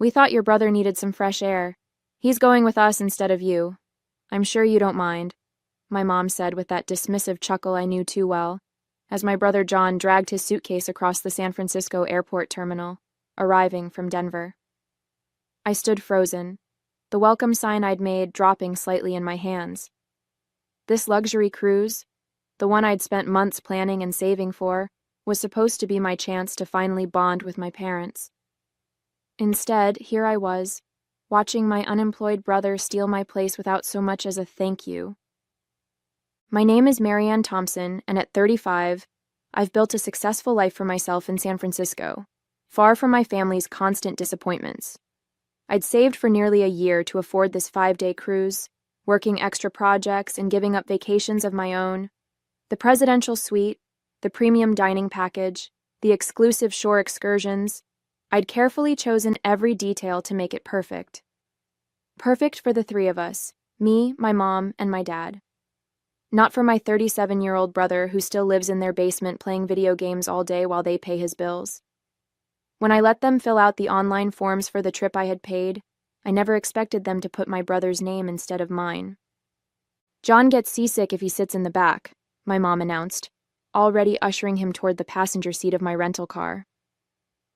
"We thought your brother needed some fresh air. He's going with us instead of you. I'm sure you don't mind," my mom said with that dismissive chuckle I knew too well, as my brother John dragged his suitcase across the San Francisco airport terminal, arriving from Denver. I stood frozen, the welcome sign I'd made dropping slightly in my hands. This luxury cruise, the one I'd spent months planning and saving for, was supposed to be my chance to finally bond with my parents. Instead, here I was, watching my unemployed brother steal my place without so much as a thank you. My name is Marianne Thompson, and at 35, I've built a successful life for myself in San Francisco, far from my family's constant disappointments. I'd saved for nearly a year to afford this 5-day cruise, working extra projects and giving up vacations of my own. The presidential suite, the premium dining package, the exclusive shore excursions. I'd carefully chosen every detail to make it perfect. Perfect for the three of us, me, my mom, and my dad. Not for my 37-year-old brother who still lives in their basement playing video games all day while they pay his bills. When I let them fill out the online forms for the trip I had paid, I never expected them to put my brother's name instead of mine. "John gets seasick if he sits in the back," my mom announced, already ushering him toward the passenger seat of my rental car.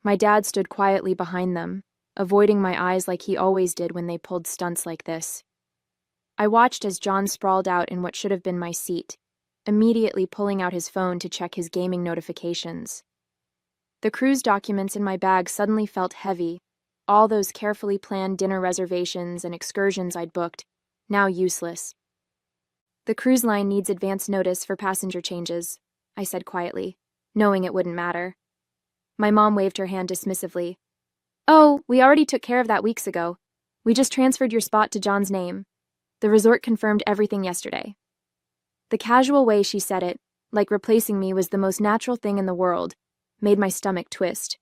My dad stood quietly behind them, avoiding my eyes like he always did when they pulled stunts like this. I watched as John sprawled out in what should have been my seat, immediately pulling out his phone to check his gaming notifications. The cruise documents in my bag suddenly felt heavy, all those carefully planned dinner reservations and excursions I'd booked, now useless. "The cruise line needs advance notice for passenger changes," I said quietly, knowing it wouldn't matter. My mom waved her hand dismissively. "Oh, we already took care of that weeks ago. We just transferred your spot to John's name. The resort confirmed everything yesterday." The casual way she said it, like replacing me was the most natural thing in the world, made my stomach twist.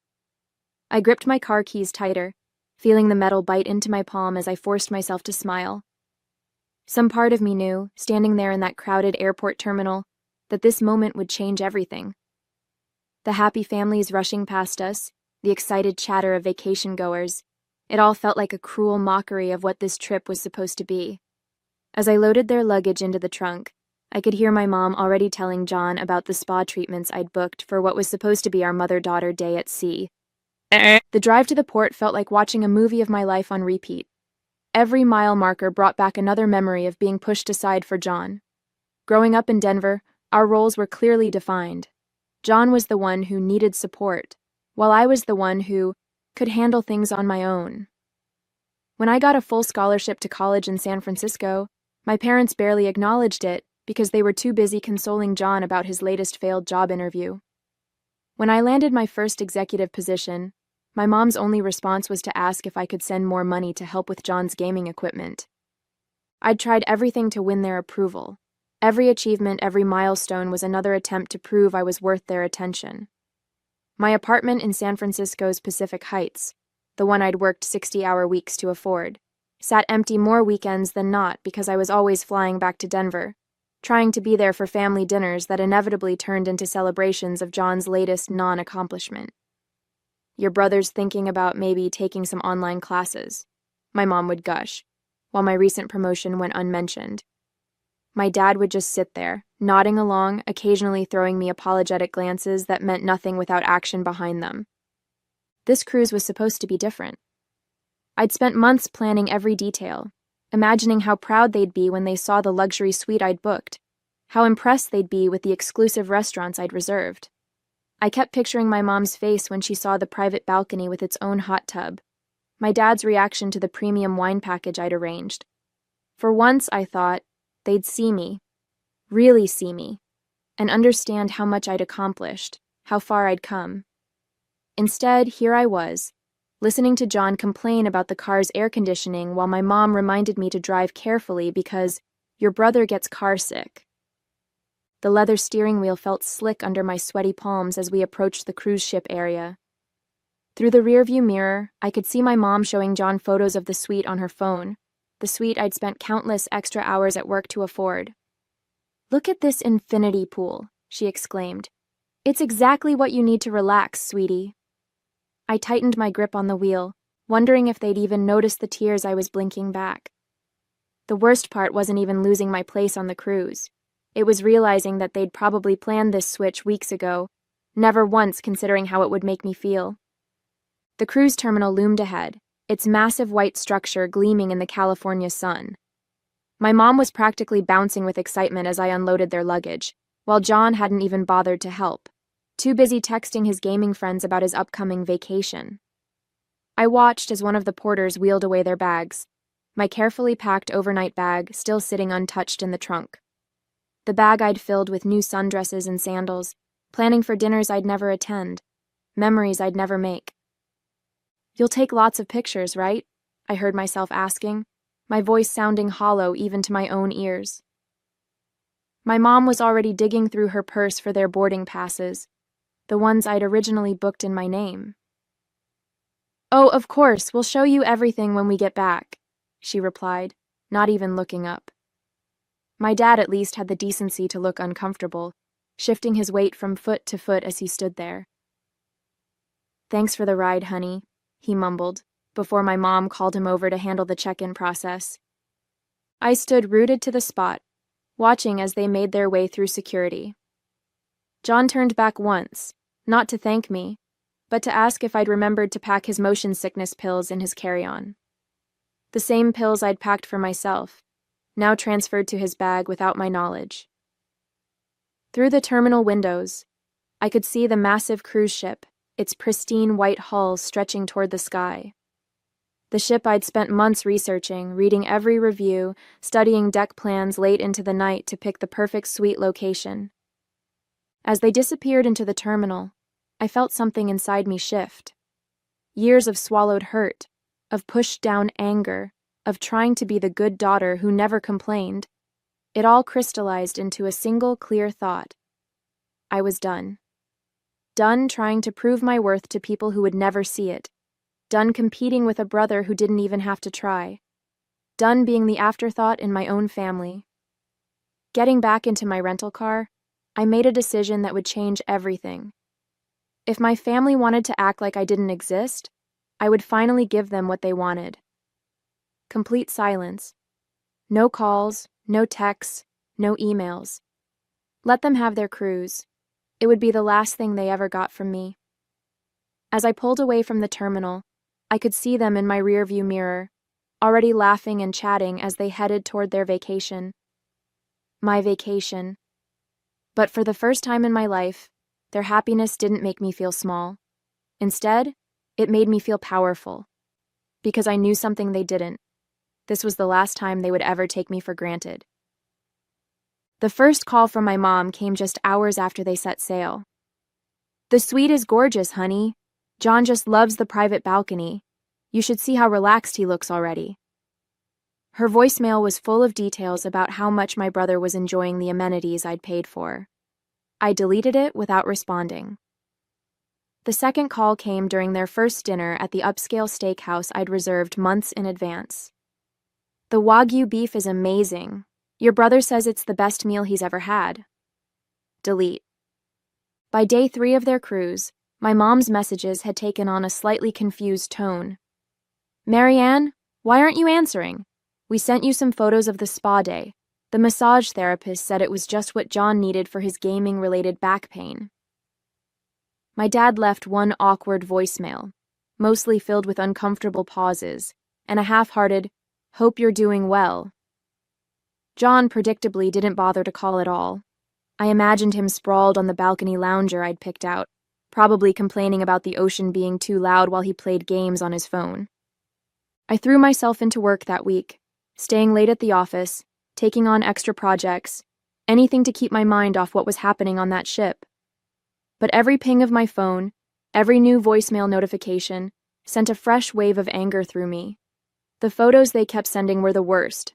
I gripped my car keys tighter, feeling the metal bite into my palm as I forced myself to smile. Some part of me knew, standing there in that crowded airport terminal, that this moment would change everything. The happy families rushing past us, the excited chatter of vacation goers, it all felt like a cruel mockery of what this trip was supposed to be. As I loaded their luggage into the trunk, I could hear my mom already telling John about the spa treatments I'd booked for what was supposed to be our mother-daughter day at sea. The drive to the port felt like watching a movie of my life on repeat. Every mile marker brought back another memory of being pushed aside for John. Growing up in Denver, our roles were clearly defined. John was the one who needed support, while I was the one who could handle things on my own. When I got a full scholarship to college in San Francisco, my parents barely acknowledged it because they were too busy consoling John about his latest failed job interview. When I landed my first executive position, my mom's only response was to ask if I could send more money to help with John's gaming equipment. I'd tried everything to win their approval. Every achievement, every milestone was another attempt to prove I was worth their attention. My apartment in San Francisco's Pacific Heights, the one I'd worked 60-hour weeks to afford, sat empty more weekends than not because I was always flying back to Denver, trying to be there for family dinners that inevitably turned into celebrations of John's latest non-accomplishment. "Your brother's thinking about maybe taking some online classes," my mom would gush, while my recent promotion went unmentioned. My dad would just sit there, nodding along, occasionally throwing me apologetic glances that meant nothing without action behind them. This cruise was supposed to be different. I'd spent months planning every detail, imagining how proud they'd be when they saw the luxury suite I'd booked, how impressed they'd be with the exclusive restaurants I'd reserved. I kept picturing my mom's face when she saw the private balcony with its own hot tub, my dad's reaction to the premium wine package I'd arranged. For once, I thought, they'd see me, really see me, and understand how much I'd accomplished, how far I'd come. Instead, here I was, listening to John complain about the car's air conditioning while my mom reminded me to drive carefully because your brother gets car sick. The leather steering wheel felt slick under my sweaty palms as we approached the cruise ship area. Through the rearview mirror, I could see my mom showing John photos of the suite on her phone, the suite I'd spent countless extra hours at work to afford. "Look at this infinity pool," she exclaimed. "It's exactly what you need to relax, sweetie." I tightened my grip on the wheel, wondering if they'd even notice the tears I was blinking back. The worst part wasn't even losing my place on the cruise. It was realizing that they'd probably planned this switch weeks ago, never once considering how it would make me feel. The cruise terminal loomed ahead, its massive white structure gleaming in the California sun. My mom was practically bouncing with excitement as I unloaded their luggage, while John hadn't even bothered to help, too busy texting his gaming friends about his upcoming vacation. I watched as one of the porters wheeled away their bags, my carefully packed overnight bag still sitting untouched in the trunk. The bag I'd filled with new sundresses and sandals, planning for dinners I'd never attend, memories I'd never make. "You'll take lots of pictures, right?" I heard myself asking, my voice sounding hollow even to my own ears. My mom was already digging through her purse for their boarding passes, the ones I'd originally booked in my name. "Oh, of course, we'll show you everything when we get back," she replied, not even looking up. My dad at least had the decency to look uncomfortable, shifting his weight from foot to foot as he stood there. "Thanks for the ride, honey," he mumbled, before my mom called him over to handle the check-in process. I stood rooted to the spot, watching as they made their way through security. John turned back once, not to thank me, but to ask if I'd remembered to pack his motion sickness pills in his carry-on. The same pills I'd packed for myself, now transferred to his bag without my knowledge. Through the terminal windows, I could see the massive cruise ship, its pristine white hull stretching toward the sky. The ship I'd spent months researching, reading every review, studying deck plans late into the night to pick the perfect suite location. As they disappeared into the terminal, I felt something inside me shift. Years of swallowed hurt, of pushed-down anger, of trying to be the good daughter who never complained. It all crystallized into a single clear thought. I was done. Done trying to prove my worth to people who would never see it. Done competing with a brother who didn't even have to try. Done being the afterthought in my own family. Getting back into my rental car, I made a decision that would change everything. If my family wanted to act like I didn't exist, I would finally give them what they wanted. Complete silence. No calls, no texts, no emails. Let them have their cruise. It would be the last thing they ever got from me. As I pulled away from the terminal, I could see them in my rearview mirror, already laughing and chatting as they headed toward their vacation. My vacation. But for the first time in my life, their happiness didn't make me feel small. Instead, it made me feel powerful. Because I knew something they didn't. This was the last time they would ever take me for granted. The first call from my mom came just hours after they set sail. "The suite is gorgeous, honey. John just loves the private balcony. You should see how relaxed he looks already." Her voicemail was full of details about how much my brother was enjoying the amenities I'd paid for. I deleted it without responding. The second call came during their first dinner at the upscale steakhouse I'd reserved months in advance. "The Wagyu beef is amazing. Your brother says it's the best meal he's ever had." Delete. By day 3 of their cruise, my mom's messages had taken on a slightly confused tone. "Marianne, why aren't you answering? We sent you some photos of the spa day. The massage therapist said it was just what John needed for his gaming-related back pain." My dad left one awkward voicemail, mostly filled with uncomfortable pauses, and a half-hearted, "Hope you're doing well." John predictably didn't bother to call at all. I imagined him sprawled on the balcony lounger I'd picked out, probably complaining about the ocean being too loud while he played games on his phone. I threw myself into work that week, staying late at the office, taking on extra projects, anything to keep my mind off what was happening on that ship. But every ping of my phone, every new voicemail notification, sent a fresh wave of anger through me. The photos they kept sending were the worst.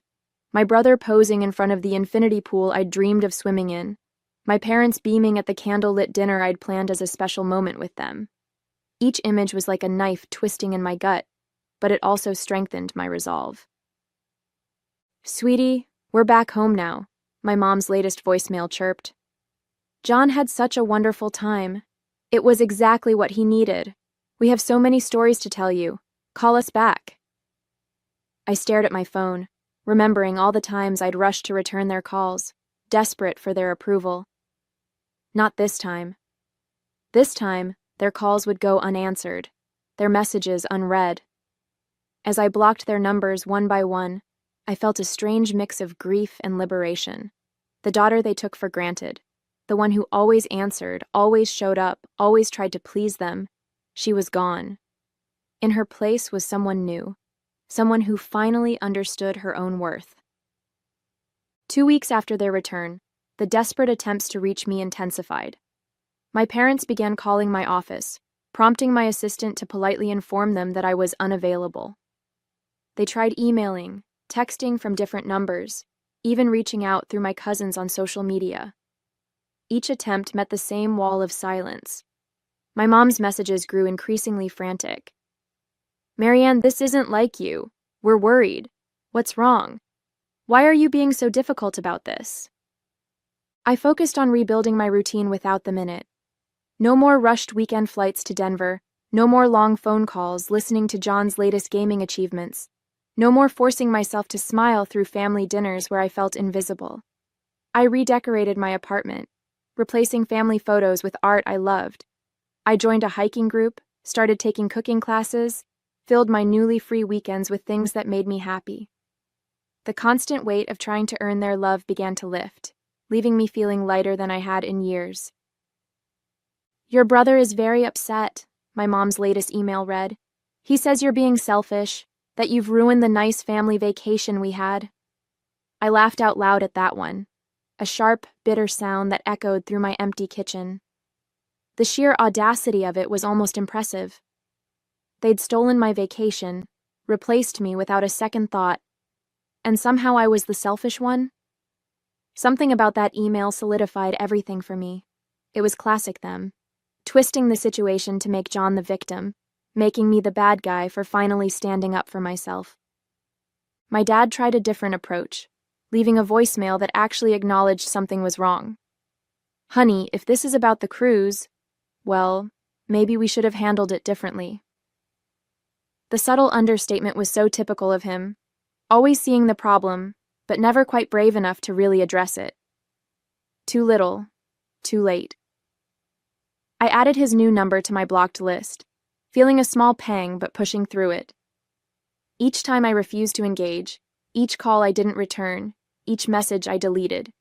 My brother posing in front of the infinity pool I'd dreamed of swimming in. My parents beaming at the candlelit dinner I'd planned as a special moment with them. Each image was like a knife twisting in my gut, but it also strengthened my resolve. "Sweetie, we're back home now," my mom's latest voicemail chirped. "John had such a wonderful time. It was exactly what he needed. We have so many stories to tell you. Call us back. I stared at my phone, remembering all the times I'd rushed to return their calls, desperate for their approval. Not this time. This time, their calls would go unanswered, their messages unread. As I blocked their numbers one by one, I felt a strange mix of grief and liberation. The daughter they took for granted, the one who always answered, always showed up, always tried to please them, she was gone. In her place was someone new, someone who finally understood her own worth. 2 weeks after their return, the desperate attempts to reach me intensified. My parents began calling my office, prompting my assistant to politely inform them that I was unavailable. They tried emailing, texting from different numbers, even reaching out through my cousins on social media. Each attempt met the same wall of silence. My mom's messages grew increasingly frantic. "Marianne, this isn't like you. We're worried. What's wrong? Why are you being so difficult about this?" I focused on rebuilding my routine without them in it. No more rushed weekend flights to Denver, no more long phone calls listening to John's latest gaming achievements, no more forcing myself to smile through family dinners where I felt invisible. I redecorated my apartment, replacing family photos with art I loved. I joined a hiking group, started taking cooking classes, filled my newly free weekends with things that made me happy. The constant weight of trying to earn their love began to lift, leaving me feeling lighter than I had in years. "Your brother is very upset," my mom's latest email read. "He says you're being selfish, that you've ruined the nice family vacation we had." I laughed out loud at that one, a sharp, bitter sound that echoed through my empty kitchen. The sheer audacity of it was almost impressive. They'd stolen my vacation, replaced me without a second thought, and somehow I was the selfish one? Something about that email solidified everything for me. It was classic them, twisting the situation to make John the victim, making me the bad guy for finally standing up for myself. My dad tried a different approach, leaving a voicemail that actually acknowledged something was wrong. "Honey, if this is about the cruise, well, maybe we should have handled it differently." The subtle understatement was so typical of him, always seeing the problem, but never quite brave enough to really address it. Too little, too late. I added his new number to my blocked list, feeling a small pang but pushing through it. Each time I refused to engage, each call I didn't return, each message I deleted,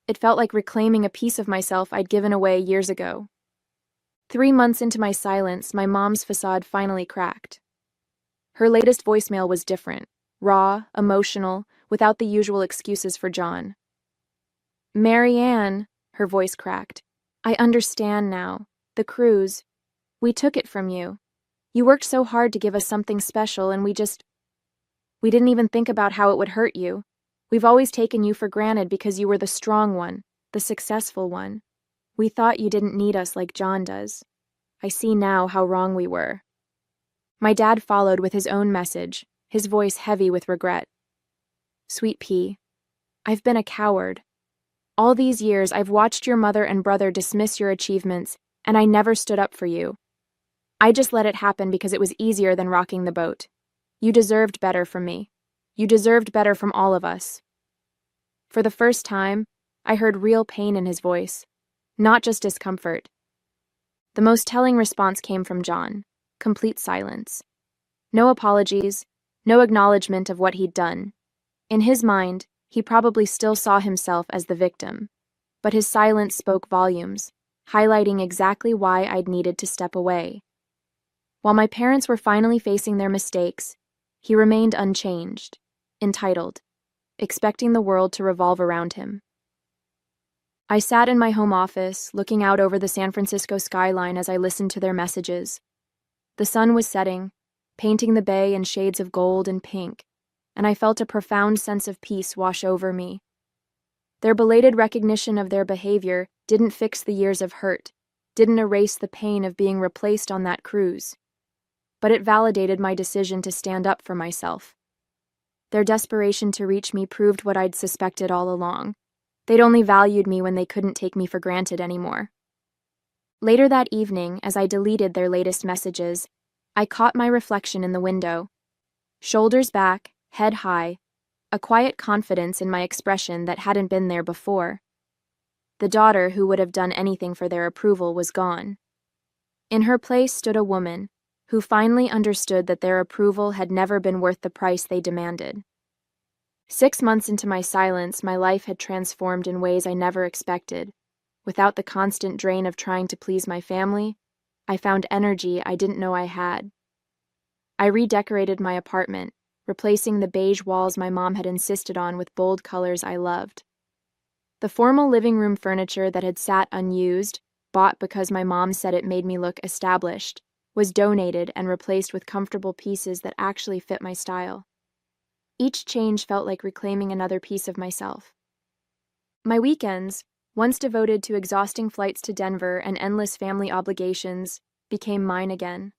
it felt like reclaiming a piece of myself I'd given away years ago. 3 months into my silence, my mom's facade finally cracked. Her latest voicemail was different, raw, emotional, without the usual excuses for John. "Marianne," her voice cracked, "I understand now. The cruise. We took it from you. You worked so hard to give us something special and we didn't even think about how it would hurt you. We've always taken you for granted because you were the strong one, the successful one. We thought you didn't need us like John does. I see now how wrong we were." My dad followed with his own message, his voice heavy with regret. "Sweet pea, I've been a coward. All these years I've watched your mother and brother dismiss your achievements, and I never stood up for you. I just let it happen because it was easier than rocking the boat. You deserved better from me. You deserved better from all of us." For the first time, I heard real pain in his voice, not just discomfort. The most telling response came from John, complete silence. No apologies, no acknowledgement of what he'd done. In his mind, he probably still saw himself as the victim, but his silence spoke volumes, highlighting exactly why I'd needed to step away. While my parents were finally facing their mistakes, he remained unchanged, entitled, expecting the world to revolve around him. I sat in my home office, looking out over the San Francisco skyline as I listened to their messages. The sun was setting, painting the bay in shades of gold and pink, and I felt a profound sense of peace wash over me. Their belated recognition of their behavior didn't fix the years of hurt, didn't erase the pain of being replaced on that cruise, but it validated my decision to stand up for myself. Their desperation to reach me proved what I'd suspected all along. They'd only valued me when they couldn't take me for granted anymore. Later that evening, as I deleted their latest messages, I caught my reflection in the window. Shoulders back, head high, a quiet confidence in my expression that hadn't been there before. The daughter who would have done anything for their approval was gone. In her place stood a woman who finally understood that their approval had never been worth the price they demanded. 6 months into my silence, my life had transformed in ways I never expected. Without the constant drain of trying to please my family, I found energy I didn't know I had. I redecorated my apartment, replacing the beige walls my mom had insisted on with bold colors I loved. The formal living room furniture that had sat unused, bought because my mom said it made me look established, was donated and replaced with comfortable pieces that actually fit my style. Each change felt like reclaiming another piece of myself. My weekends, once devoted to exhausting flights to Denver and endless family obligations, became mine again.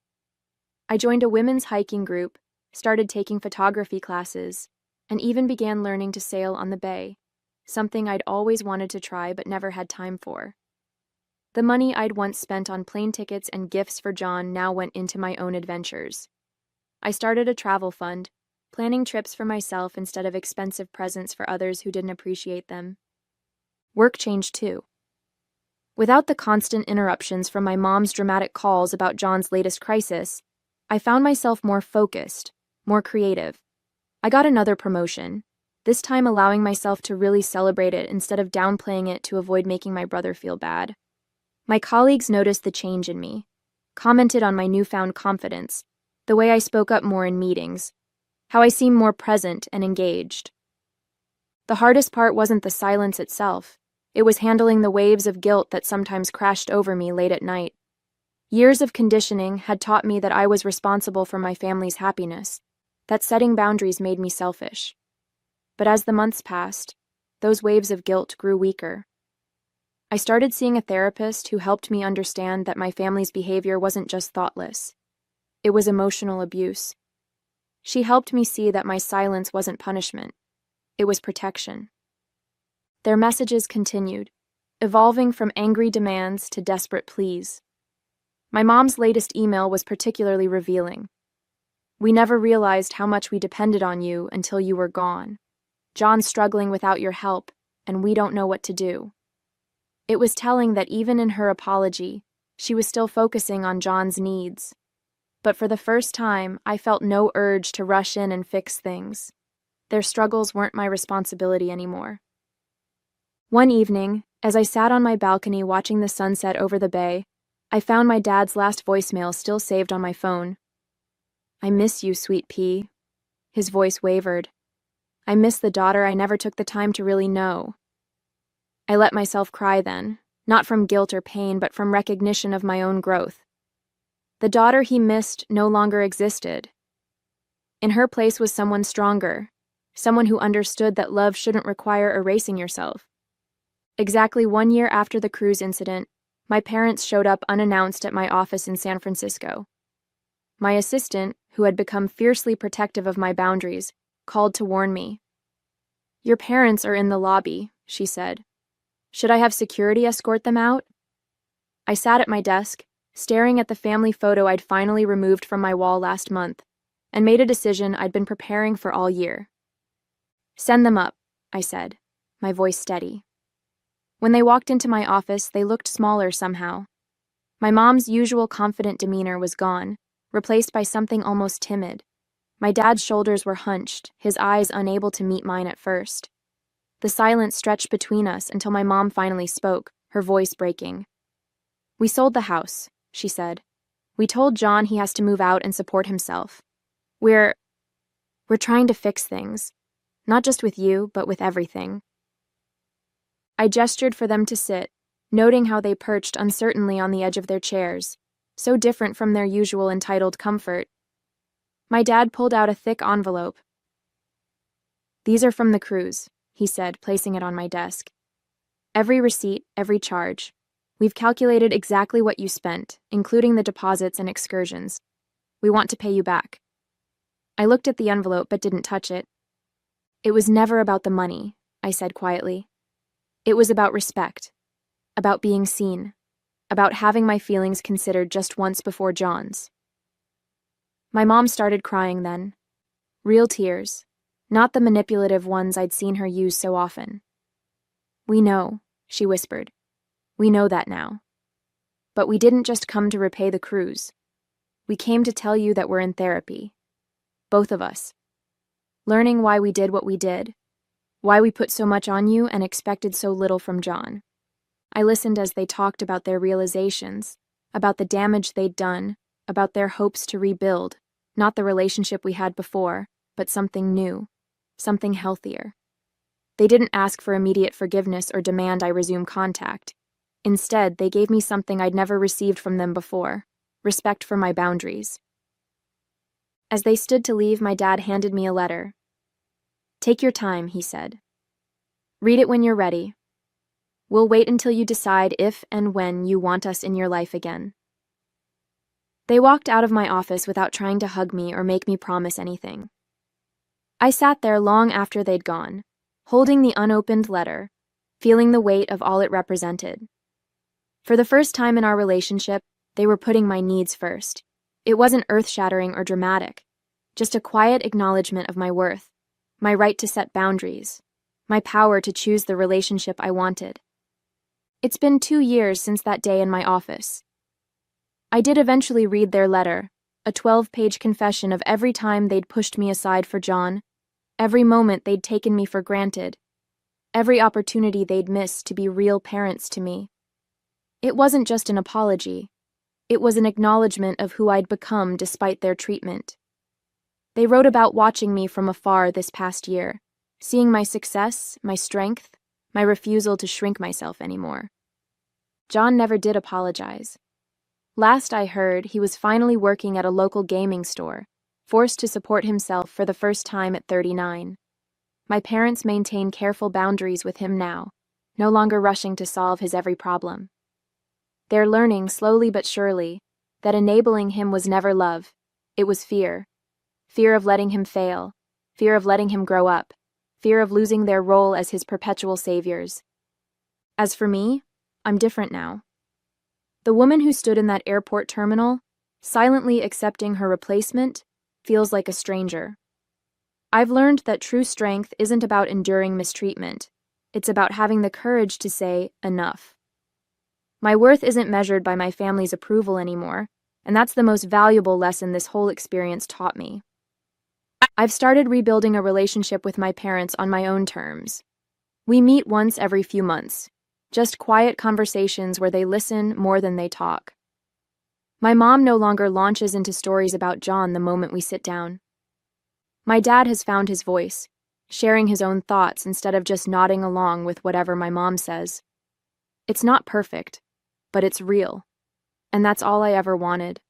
I joined a women's hiking group, started taking photography classes, and even began learning to sail on the bay, something I'd always wanted to try but never had time for. The money I'd once spent on plane tickets and gifts for John now went into my own adventures. I started a travel fund, planning trips for myself instead of expensive presents for others who didn't appreciate them. Work changed too. Without the constant interruptions from my mom's dramatic calls about John's latest crisis, I found myself more focused, more creative. I got another promotion, this time allowing myself to really celebrate it instead of downplaying it to avoid making my brother feel bad. My colleagues noticed the change in me, commented on my newfound confidence, the way I spoke up more in meetings, how I seemed more present and engaged. The hardest part wasn't the silence itself. It was handling the waves of guilt that sometimes crashed over me late at night. Years of conditioning had taught me that I was responsible for my family's happiness, that setting boundaries made me selfish. But as the months passed, those waves of guilt grew weaker. I started seeing a therapist who helped me understand that my family's behavior wasn't just thoughtless. It was emotional abuse. She helped me see that my silence wasn't punishment. It was protection. Their messages continued, evolving from angry demands to desperate pleas. My mom's latest email was particularly revealing. "We never realized how much we depended on you until you were gone. John's struggling without your help, and we don't know what to do." It was telling that even in her apology, she was still focusing on John's needs. But for the first time, I felt no urge to rush in and fix things. Their struggles weren't my responsibility anymore. One evening, as I sat on my balcony watching the sunset over the bay, I found my dad's last voicemail still saved on my phone. "I miss you, sweet pea." His voice wavered. "I miss the daughter I never took the time to really know." I let myself cry then, not from guilt or pain, but from recognition of my own growth. The daughter he missed no longer existed. In her place was someone stronger, someone who understood that love shouldn't require erasing yourself. Exactly 1 year after the cruise incident, my parents showed up unannounced at my office in San Francisco. My assistant, who had become fiercely protective of my boundaries, called to warn me. "Your parents are in the lobby," she said. "Should I have security escort them out?" I sat at my desk, staring at the family photo I'd finally removed from my wall last month, and made a decision I'd been preparing for all year. "Send them up," I said, my voice steady. When they walked into my office, they looked smaller somehow. My mom's usual confident demeanor was gone, replaced by something almost timid. My dad's shoulders were hunched, his eyes unable to meet mine at first. The silence stretched between us until my mom finally spoke, her voice breaking. "We sold the house," she said. "We told John he has to move out and support himself. We're trying to fix things, not just with you, but with everything." I gestured for them to sit, noting how they perched uncertainly on the edge of their chairs, so different from their usual entitled comfort. My dad pulled out a thick envelope. "These are from the cruise," he said, placing it on my desk. "Every receipt, every charge. We've calculated exactly what you spent, including the deposits and excursions. We want to pay you back." I looked at the envelope but didn't touch it. "It was never about the money," I said quietly. "It was about respect, about being seen, about having my feelings considered just once before John's." My mom started crying then. Real tears, not the manipulative ones I'd seen her use so often. "We know," she whispered. "We know that now. But we didn't just come to repay the cruise. We came to tell you that we're in therapy. Both of us. Learning why we did what we did. Why we put so much on you and expected so little from John." I listened as they talked about their realizations, about the damage they'd done, about their hopes to rebuild, not the relationship we had before, but something new, something healthier. They didn't ask for immediate forgiveness or demand I resume contact. Instead, they gave me something I'd never received from them before: respect for my boundaries. As they stood to leave, my dad handed me a letter. "Take your time," he said. "Read it when you're ready. We'll wait until you decide if and when you want us in your life again." They walked out of my office without trying to hug me or make me promise anything. I sat there long after they'd gone, holding the unopened letter, feeling the weight of all it represented. For the first time in our relationship, they were putting my needs first. It wasn't earth-shattering or dramatic, just a quiet acknowledgement of my worth, my right to set boundaries, my power to choose the relationship I wanted. It's been 2 years since that day in my office. I did eventually read their letter, a 12-page confession of every time they'd pushed me aside for John, every moment they'd taken me for granted, every opportunity they'd missed to be real parents to me. It wasn't just an apology. It was an acknowledgement of who I'd become despite their treatment. They wrote about watching me from afar this past year, seeing my success, my strength, my refusal to shrink myself anymore. John never did apologize. Last I heard, he was finally working at a local gaming store, forced to support himself for the first time at 39. My parents maintain careful boundaries with him now, no longer rushing to solve his every problem. They're learning, slowly but surely, that enabling him was never love. It was fear. Fear of letting him fail. Fear of letting him grow up. Fear of losing their role as his perpetual saviors. As for me, I'm different now. The woman who stood in that airport terminal, silently accepting her replacement, feels like a stranger. I've learned that true strength isn't about enduring mistreatment. It's about having the courage to say, enough. My worth isn't measured by my family's approval anymore, and that's the most valuable lesson this whole experience taught me. I've started rebuilding a relationship with my parents on my own terms. We meet once every few months, just quiet conversations where they listen more than they talk. My mom no longer launches into stories about John the moment we sit down. My dad has found his voice, sharing his own thoughts instead of just nodding along with whatever my mom says. It's not perfect, but it's real, and that's all I ever wanted.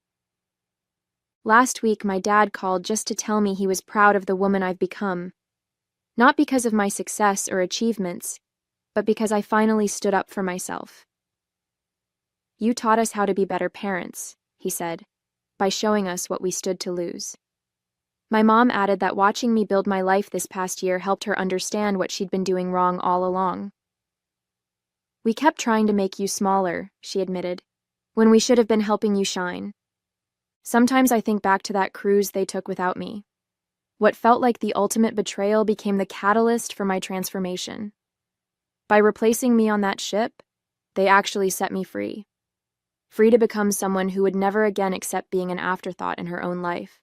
Last week, my dad called just to tell me he was proud of the woman I've become, not because of my success or achievements, but because I finally stood up for myself. "You taught us how to be better parents," he said, "by showing us what we stood to lose." My mom added that watching me build my life this past year helped her understand what she'd been doing wrong all along. "We kept trying to make you smaller," she admitted, "when we should have been helping you shine. Sometimes I think back to that cruise they took without me. What felt like the ultimate betrayal became the catalyst for my transformation. By replacing me on that ship, they actually set me free. Free to become someone who would never again accept being an afterthought in her own life."